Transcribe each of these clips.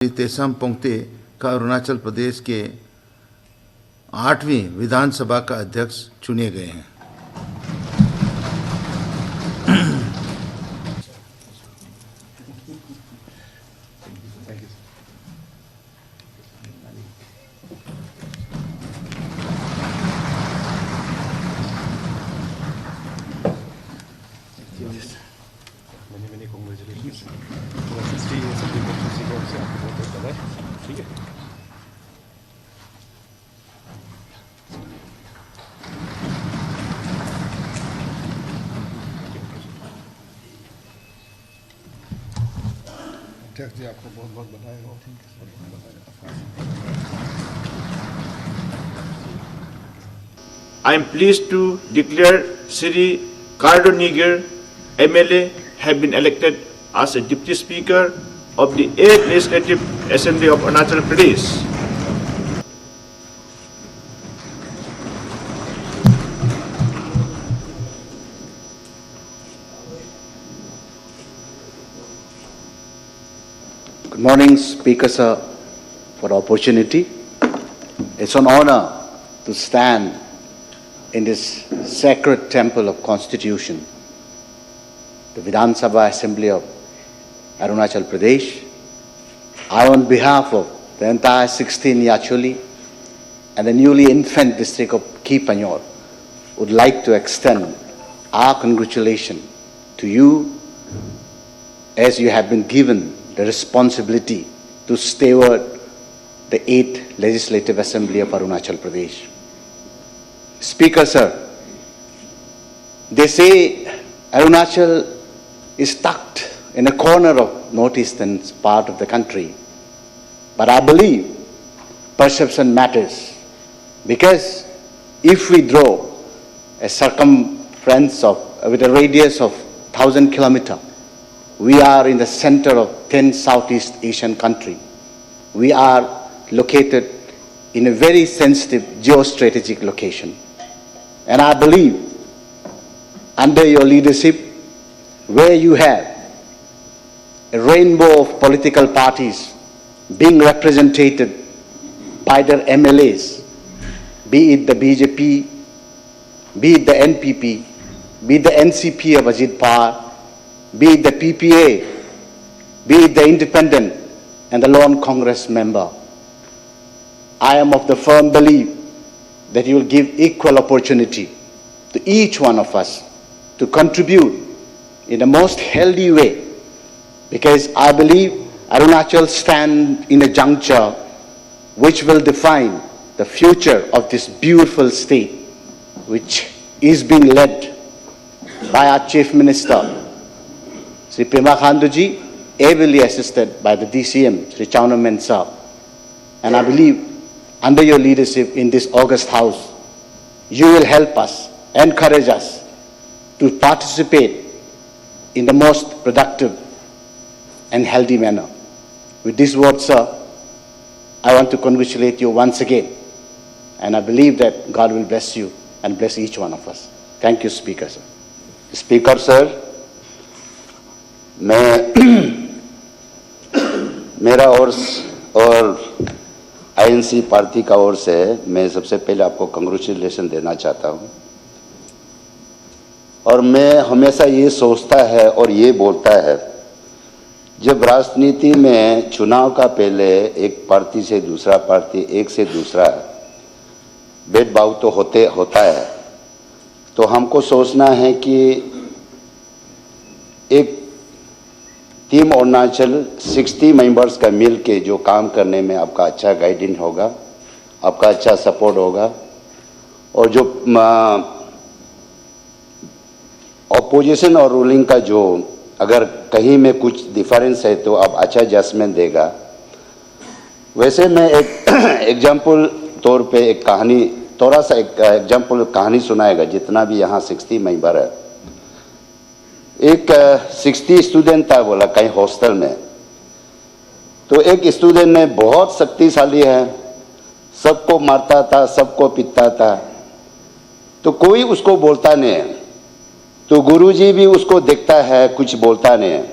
तेसाम पोंगते का अरुणाचल प्रदेश के 8वीं विधानसभा का अध्यक्ष चुने गए हैं। मैंने कांग्रेचुलेशंस। 60 years of democracy का उससे आपको बहुत बहुत बधाई। ठीक है। अध्यक्ष जी आपको बहुत बहुत बधाई हो। I am pleased to declare Sri Cardo Niger, MLA, have been elected as a Deputy Speaker of the 8th Legislative Assembly of Arunachal Pradesh. Good morning, Speaker Sir, for the opportunity. It's an honor to stand in this sacred temple of Constitution, the Vidhan Sabha Assembly of Arunachal Pradesh. I, on behalf of the entire 16 Yachuli and the newly infant district of Kipanyor, would like to extend our congratulations to you as you have been given the responsibility to steward the 8th Legislative Assembly of Arunachal Pradesh. Speaker Sir, they say Arunachal is tucked in a corner of northeastern part of the country. But I believe perception matters, because if we draw a circumference with a radius of 1,000 kilometers, we are in the center of 10 Southeast Asian countries. We are located in a very sensitive geostrategic location. And I believe under your leadership, where you have a rainbow of political parties being represented by their MLAs, be it the BJP, be it the NPP, be it the NCP of Ajit Pawar, be it the PPA, be it the independent and the lone Congress member, I am of the firm belief that you will give equal opportunity to each one of us to contribute in the most healthy way, because I believe Arunachal stands in a juncture which will define the future of this beautiful state, which is being led by our Chief Minister, Sri Pema Khanduji, ably assisted by the DCM, Sri Chawna Mensah. And I believe under your leadership in this August House, you will help us, encourage us to participate in the most productive and healthy manner. With these words, sir, I want to congratulate you once again. And I believe that God will bless you and bless each one of us. Thank you, Speaker, sir. Speaker sir, मैं मेरा और INC party का ओर से मैं सबसे पहले आपको congratulation देना चाहता हूं। और मैं हमेशा ये सोचता है और ये बोलता है, जब राजनीति में चुनाव का पहले एक पार्टी से दूसरा पार्टी, एक से दूसरा भेदभाव तो होता है, तो हमको सोचना है कि एक टीम अरुणाचल 60 मेंबर्स का मिल के जो काम करने में आपका अच्छा गाइडेंस होगा, आपका अच्छा सपोर्ट होगा, और जो ऑपोजिशन और रूलिंग का जो अगर कहीं में कुछ डिफरेंस है तो आप अच्छा जजमेंट देगा। वैसे मैं एक एग्जाम्पल तौर पे एक कहानी, थोड़ा सा एक एग्जाम्पल कहानी सुनाएगा, जितना भी यहाँ 60 मेंबर है। एक 60 स्टूडेंट था बोला कहीं हॉस्टल में, तो एक स्टूडेंट ने बहुत शक्तिशाली है, सबको मारता था, सबको पीटता था, तो कोई उसको बोलता नहीं है। तो गुरुजी भी उसको देखता है, कुछ बोलता नहीं है।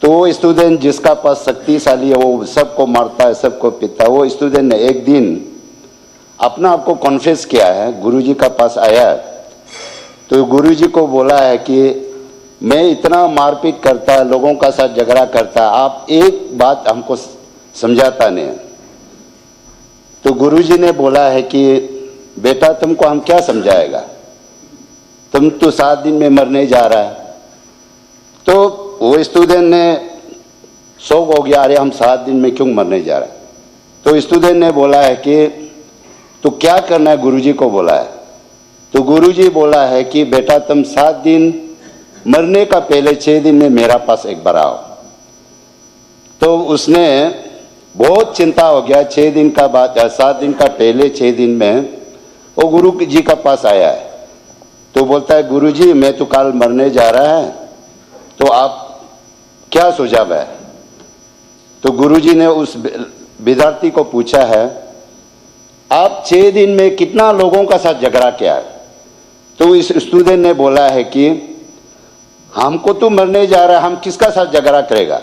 तो वो स्टूडेंट जिसका पास शक्तिशाली है वो सबको मारता है, सबको पीता है। वो स्टूडेंट ने एक दिन अपना आप को कॉन्फेस किया है, गुरुजी का पास आया तो गुरुजी को बोला है कि मैं इतना मारपीट करता है, लोगों का साथ झगड़ा करता है, आप एक बात हमको समझाता नहीं। तो गुरुजी ने बोला है कि बेटा तुमको हम क्या समझाएगा, तुम तो 7 दिन में मरने जा रहा है। तो वो स्टूडेंट ने शौक हो गया, अरे हम 7 दिन में क्यों मरने जा रहे हैं। तो स्टूडेंट ने बोला है कि तो क्या करना है, गुरुजी को बोला है। तो गुरुजी बोला है कि बेटा तुम 7 दिन मरने का पहले 6 दिन में मेरा पास एक बार आओ। तो उसने बहुत चिंता हो गया, 6 दिन का बाद 7 दिन का पहले 6 दिन में वो गुरु जी का पास आया है। तो बोलता है गुरुजी मैं तो कल मरने जा रहा है, तो आप क्या सुझाव है। तो गुरुजी ने उस विद्यार्थी को पूछा है आप 6 दिन में कितना लोगों का साथ झगड़ा किया है। तो इस स्टूडेंट ने बोला है कि हमको तो मरने जा रहा है, हम किसका साथ झगड़ा करेगा।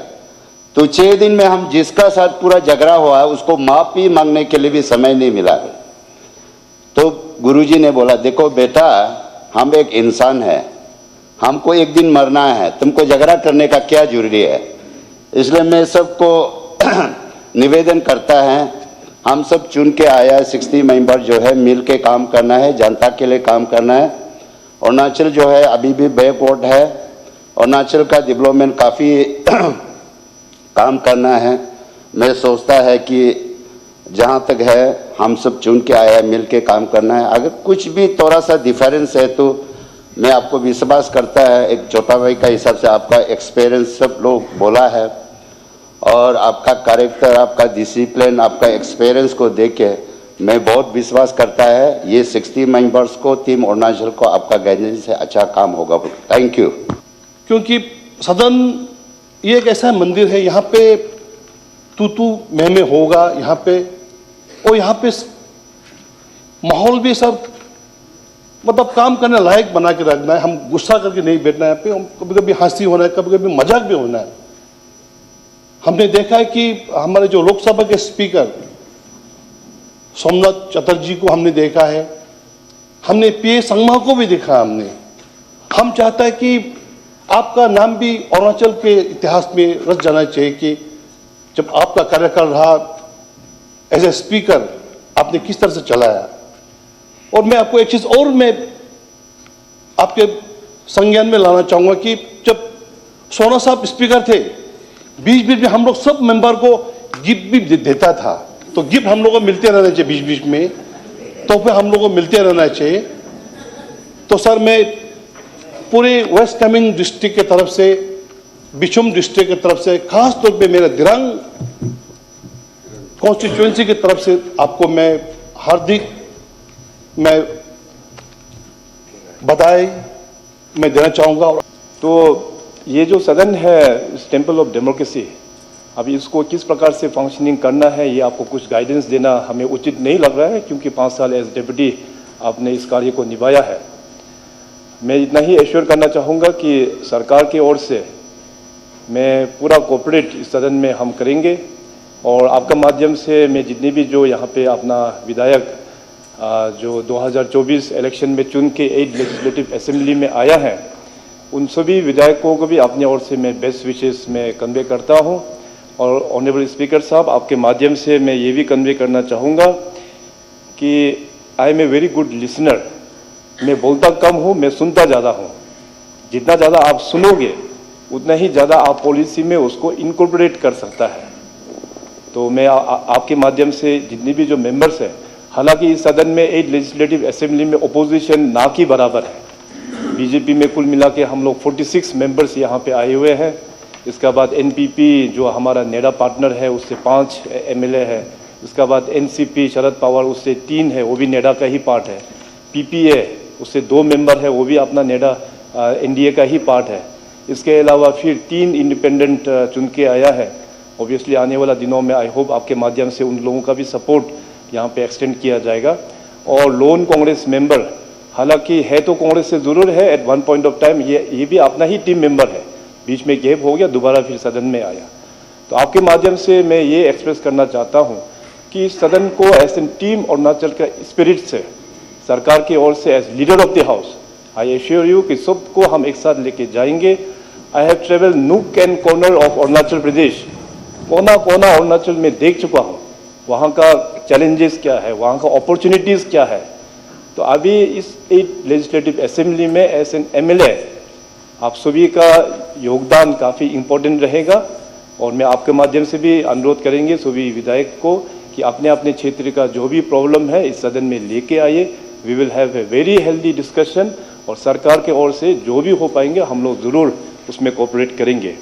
तो 6 दिन में हम जिसका साथ पूरा झगड़ा हुआ है उसको माफी मांगने के लिए भी समय नहीं मिला है। तो गुरुजी ने बोला देखो बेटा हम एक इंसान है, हमको एक दिन मरना है, तुमको झगड़ा करने का क्या जरूरी है। इसलिए मैं सबको निवेदन करता है, हम सब चुन के आया 60 मेंबर जो है मिल के काम करना है, जनता के लिए काम करना है। अरुणाचल जो है अभी भी बैकवर्ड है, अरुणाचल का डेवलपमेंट काफ़ी काम करना है। मैं सोचता है कि जहाँ तक है हम सब चुन के आया मिल के काम करना है। अगर कुछ भी थोड़ा सा डिफरेंस है तो मैं आपको विश्वास करता है, एक छोटा भाई का हिसाब से आपका एक्सपीरियंस सब लोग बोला है और आपका कैरेक्टर, आपका डिसिप्लिन, आपका एक्सपीरियंस को देख के मैं बहुत विश्वास करता है ये 60 मेंबर्स को, टीम अरुणाचल को आपका गाइडेंस से अच्छा काम होगा। Thank you. क्योंकि सदन ये एक ऐसा मंदिर है, यहाँ पे तू मैं होगा यहाँ पे, और यहाँ पे माहौल भी सब मतलब काम करने लायक बना के रखना है। हम गुस्सा करके नहीं बैठना है, यहाँ पे कभी कभी हंसी होना है, कभी कभी मजाक भी होना है। हमने देखा है कि हमारे जो लोकसभा के स्पीकर सोमनाथ चटर्जी को हमने देखा है, हमने पीए संगमा को भी देखा हमने। हम चाहता है कि आपका नाम भी अरुणाचल के इतिहास में रच जाना चाहिए कि जब आपका कार्यकाल रहा एज ए स्पीकर आपने किस तरह से चलाया। और मैं आपको एक चीज और मैं आपके संज्ञान में लाना चाहूंगा कि जब सोना साहब स्पीकर थे, बीच बीच में हम लोग सब मेंबर को गिफ्ट भी देता था। तो गिफ्ट हम लोग को मिलते रहना चाहिए, बीच बीच में तोहफे हम लोग को मिलते रहना चाहिए। तो सर मैं पूरे वेस्ट कामेंग डिस्ट्रिक्ट के तरफ से, बिछुम डिस्ट्रिक्ट की तरफ से, खास तौर पे मेरे दिरांग कॉन्स्टिट्यूएंसी की तरफ से आपको मैं हार्दिक मैं बधाई मैं देना चाहूँगा। तो ये जो सदन है इस टेम्पल ऑफ डेमोक्रेसी, अभी इसको किस प्रकार से फंक्शनिंग करना है ये आपको कुछ गाइडेंस देना हमें उचित नहीं लग रहा है, क्योंकि 5 साल एज डेप्यूटी आपने इस कार्य को निभाया है। मैं इतना ही एश्योर करना चाहूँगा कि सरकार की ओर से मैं पूरा कोऑपरेट इस सदन में हम करेंगे, और आपका माध्यम से मैं जितने भी जो यहाँ पे अपना विधायक जो 2024 इलेक्शन में चुन के 8 लेजिस्लेटिव असेंबली में आया है, उन सभी विधायकों को भी अपनी ओर से मैं बेस्ट विशेस में कन्वे करता हूँ। और ऑनरेबल स्पीकर साहब, आपके माध्यम से मैं ये भी कन्वे करना चाहूँगा कि I am a very good listener. मैं बोलता कम हूँ, मैं सुनता ज़्यादा हूँ। जितना ज़्यादा आप सुनोगे उतना ही ज़्यादा आप पॉलिसी में उसको इनकॉर्पोरेट कर सकता है। तो मैं आपके माध्यम से जितनी भी जो मेंबर्स हैं, हालांकि इस सदन में 8 लेजिस्लेटिव असेंबली में ओपोजिशन ना की बराबर है। बीजेपी में कुल मिला के हम लोग 46 मेंबर्स यहाँ पे आए हुए हैं। इसके बाद एनपीपी जो हमारा नेडा पार्टनर है उससे 5 एमएलए है। इसके बाद एनसीपी शरद पवार उससे 3 है, वो भी नेडा का ही पार्ट है। पीपीए उससे 2 मेंबर है, वो भी अपना नेडा एनडीए का ही पार्ट है। इसके अलावा फिर 3 इंडिपेंडेंट चुन के आया है। ऑब्वियसली आने वाला दिनों में आई होप आपके माध्यम से उन लोगों का भी सपोर्ट यहाँ पे एक्सटेंड किया जाएगा। और लोन कांग्रेस मेंबर, हालांकि है तो कांग्रेस से ज़रूर है at one point of time, ये भी अपना ही टीम मेंबर है, बीच में गैप हो गया, दोबारा फिर सदन में आया। तो आपके माध्यम से मैं ये एक्सप्रेस करना चाहता हूँ कि सदन को एज एन टीम अरुणाचल का स्पिरिट से, सरकार की ओर से as leader of the house, I assure you कि सबको हम एक साथ लेके जाएंगे। I have travel nook and corner of Arunachal Pradesh, कोना कोना अरुणाचल में देख चुका हूँ, वहाँ का चैलेंजेस क्या है, वहाँ का अपॉर्चुनिटीज़ क्या है। तो अभी इस 8 लेजिस्लेटिव असेंबली में एज एन MLA आप सभी का योगदान काफ़ी इम्पोर्टेंट रहेगा, और मैं आपके माध्यम से भी अनुरोध करेंगे सभी विधायक को कि अपने अपने क्षेत्र का जो भी प्रॉब्लम है इस सदन में लेके आइए। We will have a very healthy discussion, और सरकार के ओर से जो भी हो पाएंगे हम लोग ज़रूर उसमें कोऑपरेट करेंगे।